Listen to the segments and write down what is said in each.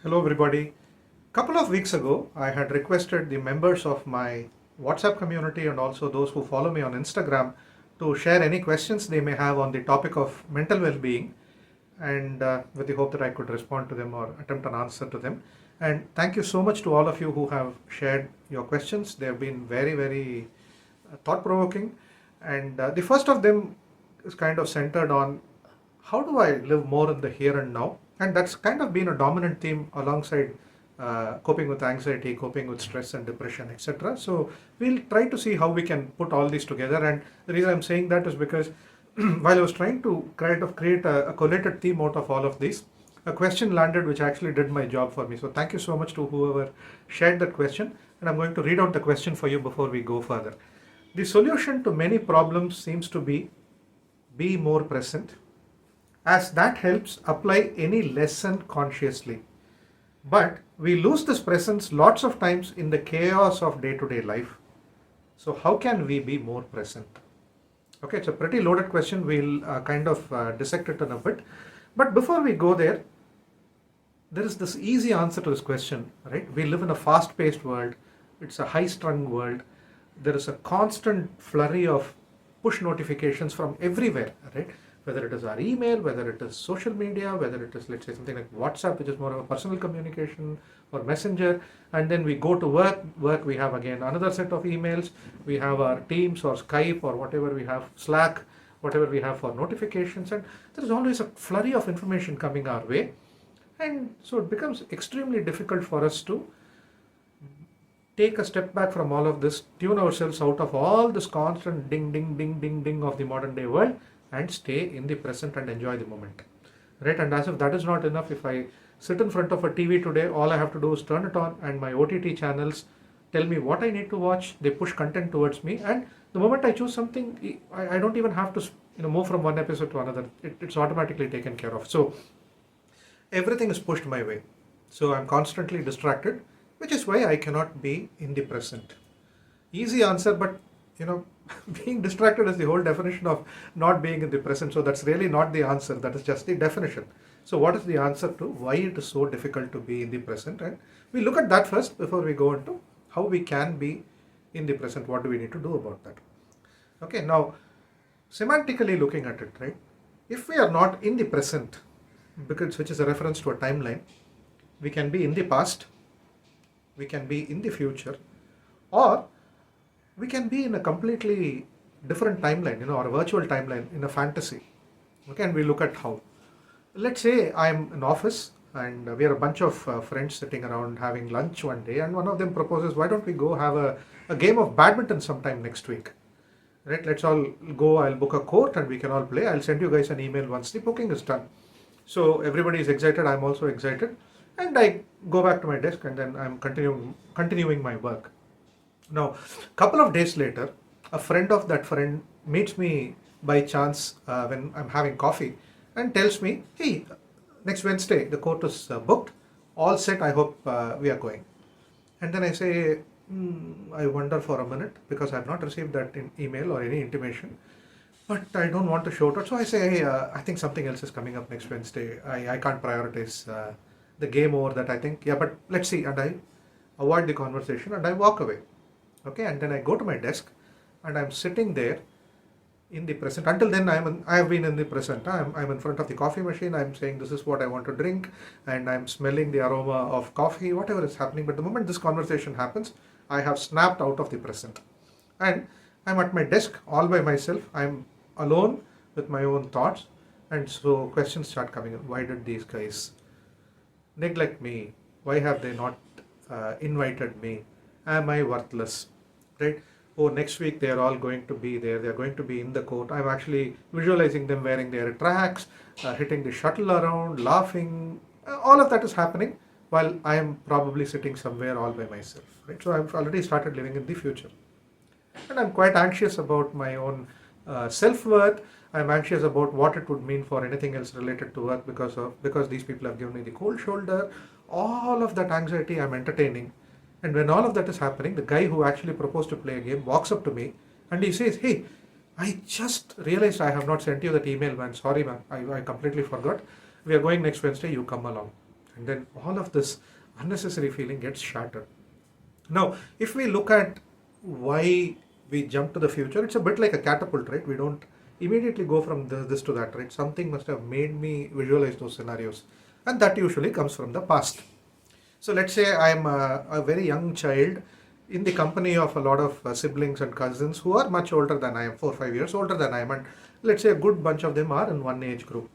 Hello, everybody. Couple of weeks ago, I had requested the members of my WhatsApp community and also those who follow me on Instagram to share any questions they may have on the topic of mental well-being, and with the hope that I could respond to them or attempt an answer to them. And thank you so much to all of you who have shared your questions. They have been very, very thought-provoking, and the first of them is kind of centered on how do I live more in the here and now? And that's kind of been a dominant theme alongside coping with anxiety, coping with stress and depression, etc. So we'll try to see how we can put all these together. And the reason I'm saying that is because while I was trying to kind of create a collated theme out of all of these, a question landed which actually did my job for me. So thank you so much to whoever shared that question. And I'm going to read out the question for you before we go further. The solution to many problems seems to be more present, as that helps apply any lesson consciously. But we lose this presence lots of times in the chaos of day-to-day life. So how can we be more present? Okay, it's a pretty loaded question. We'll kind of dissect it in a bit. But before we go there is this easy answer to this question, right? We live in a fast-paced world. It's a high-strung world. There is a constant flurry of push notifications from everywhere, right? Whether it is our email, whether it is social media, whether it is, let's say, something like WhatsApp, which is more of a personal communication, or Messenger, and then we go to work, we have again another set of emails, we have our Teams or Skype or whatever we have, Slack, whatever we have for notifications, and there is always a flurry of information coming our way, and so it becomes extremely difficult for us to take a step back from all of this, tune ourselves out of all this constant ding, ding, ding, ding, ding of the modern day world, and stay in the present and enjoy the moment, right? And as if that is not enough, if I sit in front of a TV today, all I have to do is turn it on and my OTT channels tell me what I need to watch. They push content towards me, and the moment I choose something, I don't even have to move from one episode to another. It's automatically taken care of. So everything is pushed my way. So I'm constantly distracted, which is why I cannot be in the present. Easy answer, but being distracted is the whole definition of not being in the present. So that's really not the answer. That is just the definition. So what is the answer to why it is so difficult to be in the present? And we look at that first before we go into how we can be in the present. What do we need to do about that? Okay, now semantically looking at it, right? If we are not in the present, which is a reference to a timeline, we can be in the past, we can be in the future, or we can be in a completely different timeline, or a virtual timeline in a fantasy. Okay, and we look at how. Let's say I'm in office and we are a bunch of friends sitting around having lunch one day, and one of them proposes, why don't we go have a game of badminton sometime next week? Right, let's all go, I'll book a court and we can all play. I'll send you guys an email once the booking is done. So everybody is excited, I'm also excited, and I go back to my desk and then I'm continuing my work. Now, a couple of days later, a friend of that friend meets me by chance when I'm having coffee and tells me, hey, next Wednesday, the court is booked, all set, I hope we are going. And then I say, I wonder for a minute, because I have not received that email or any intimation, but I don't want to shout out. So I say, hey, I think something else is coming up next Wednesday. I can't prioritize the game over that, I think. Yeah, but let's see. And I avoid the conversation and I walk away. Okay, and then I go to my desk and I'm sitting there in the present. Until then, I have been in the present. I'm in front of the coffee machine. I'm saying this is what I want to drink, and I'm smelling the aroma of coffee, whatever is happening. But the moment this conversation happens, I have snapped out of the present. And I'm at my desk all by myself. I'm alone with my own thoughts. And so questions start coming in. Why did these guys neglect me? Why have they not invited me? Am I worthless? Right? Oh, next week they are all going to be there. They are going to be in the court. I'm actually visualizing them wearing their tracks, hitting the shuttle around, laughing. All of that is happening while I am probably sitting somewhere all by myself. Right? So I've already started living in the future. And I'm quite anxious about my own self-worth. I'm anxious about what it would mean for anything else related to work because these people have given me the cold shoulder. All of that anxiety I'm entertaining. And when all of that is happening, the guy who actually proposed to play a game walks up to me and he says, hey, I just realized I have not sent you that email, man. Sorry, man. I completely forgot. We are going next Wednesday. You come along. And then all of this unnecessary feeling gets shattered. Now, if we look at why we jump to the future, it's a bit like a catapult, right? We don't immediately go from this to that, right? Something must have made me visualize those scenarios. And that usually comes from the past. So let's say I'm a very young child in the company of a lot of siblings and cousins who are much older than I am, 4 or 5 years older than I am, and let's say a good bunch of them are in one age group.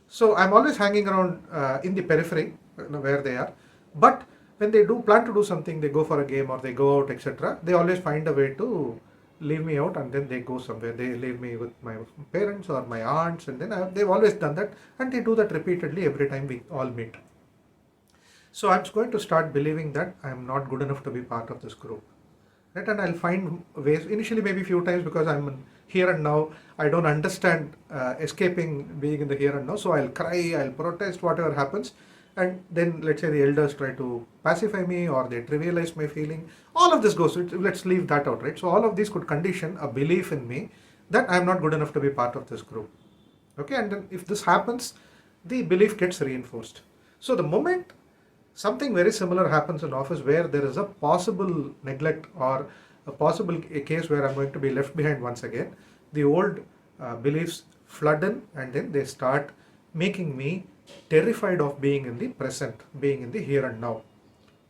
So I'm always hanging around in the periphery, where they are. But when they do plan to do something, they go for a game or they go out, etc. They always find a way to leave me out, and then they go somewhere. They leave me with my parents or my aunts, and then they've always done that, and they do that repeatedly every time we all meet. So I'm going to start believing that I'm not good enough to be part of this group, right? And I'll find ways, initially maybe a few times, because I'm in here and now. I don't understand escaping being in the here and now. So I'll cry, I'll protest, whatever happens. And then let's say the elders try to pacify me or they trivialize my feeling. All of this goes, let's leave that out, right? So all of these could condition a belief in me that I'm not good enough to be part of this group. Okay, and then if this happens, the belief gets reinforced. So the moment something very similar happens in office where there is a possible neglect or a possible case where I'm going to be left behind once again, the old beliefs flood in, and then they start making me terrified of being in the present, being in the here and now.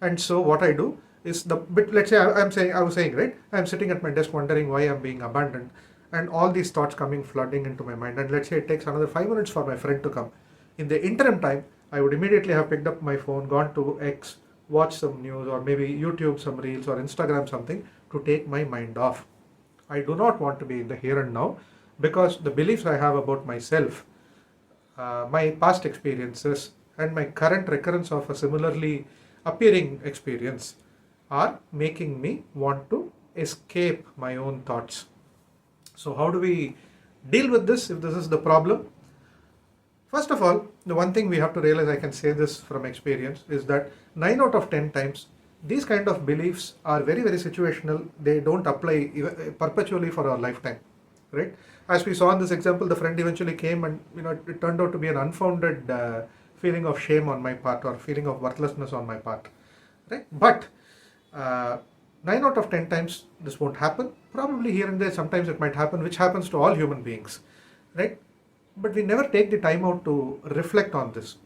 And so what I do is let's say I was saying, right, I'm sitting at my desk wondering why I'm being abandoned, and all these thoughts coming flooding into my mind. And let's say it takes another 5 minutes for my friend to come. In the interim time, I would immediately have picked up my phone, gone to X, watched some news, or maybe YouTube some reels or Instagram something to take my mind off. I do not want to be in the here and now, because the beliefs I have about myself, my past experiences, and my current recurrence of a similarly appearing experience are making me want to escape my own thoughts. So how do we deal with this if this is the problem? First of all, the one thing we have to realize, I can say this from experience, is that 9 out of 10 times, these kind of beliefs are very, very situational. They don't apply perpetually for our lifetime, right? As we saw in this example, the friend eventually came, and it turned out to be an unfounded feeling of shame on my part, or feeling of worthlessness on my part, right? But 9 out of 10 times this won't happen. Probably here and there sometimes it might happen, which happens to all human beings, right? But we never take the time out to reflect on this.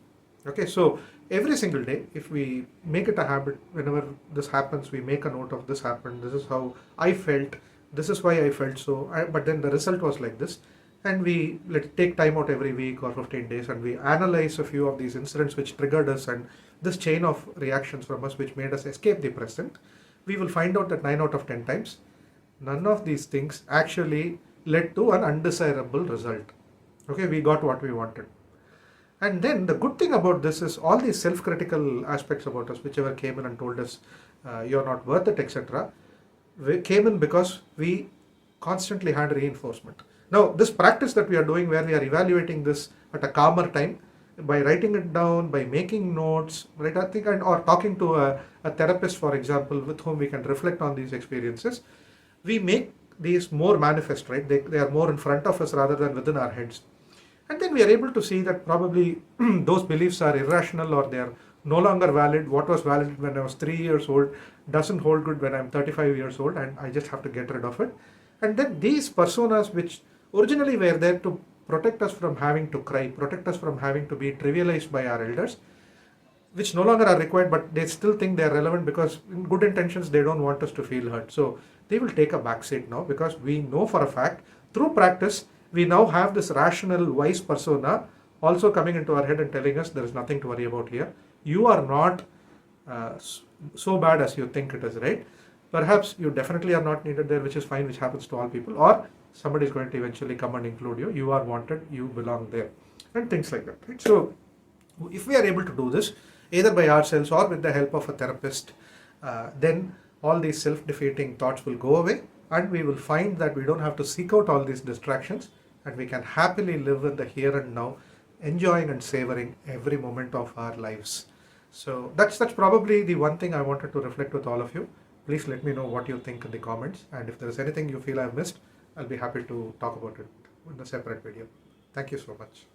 Okay, so every single day, if we make it a habit, whenever this happens, we make a note of this happened, this is how I felt, this is why I felt so, but then the result was like this. And let's take time out every week or 15 days, and we analyze a few of these incidents which triggered us, and this chain of reactions from us which made us escape the present. We will find out that 9 out of 10 times, none of these things actually led to an undesirable result. Okay, we got what we wanted. And then the good thing about this is all these self-critical aspects about us, whichever came in and told us you're not worth it, etc., came in because we constantly had reinforcement. Now, this practice that we are doing, where we are evaluating this at a calmer time, by writing it down, by making notes, right? I think, or talking to a therapist, for example, with whom we can reflect on these experiences, we make these more manifest, right? They are more in front of us rather than within our heads. And then we are able to see that probably those beliefs are irrational, or they are no longer valid. What was valid when I was 3 years old doesn't hold good when I'm 35 years old, and I just have to get rid of it. And then these personas, which originally were there to protect us from having to cry, protect us from having to be trivialized by our elders, which no longer are required, but they still think they are relevant because in good intentions they don't want us to feel hurt. So they will take a backseat now, because we know for a fact through practice we now have this rational, wise persona also coming into our head and telling us there is nothing to worry about here. You are not so bad as you think it is, right? Perhaps you definitely are not needed there, which is fine, which happens to all people, or somebody is going to eventually come and include you. You are wanted, you belong there, and things like that, right? So if we are able to do this, either by ourselves or with the help of a therapist, then all these self-defeating thoughts will go away, and we will find that we don't have to seek out all these distractions, and we can happily live in the here and now, enjoying and savoring every moment of our lives. So that's probably the one thing I wanted to reflect with all of you. Please let me know what you think in the comments, and if there is anything you feel I've missed, I'll be happy to talk about it in a separate video. Thank you so much.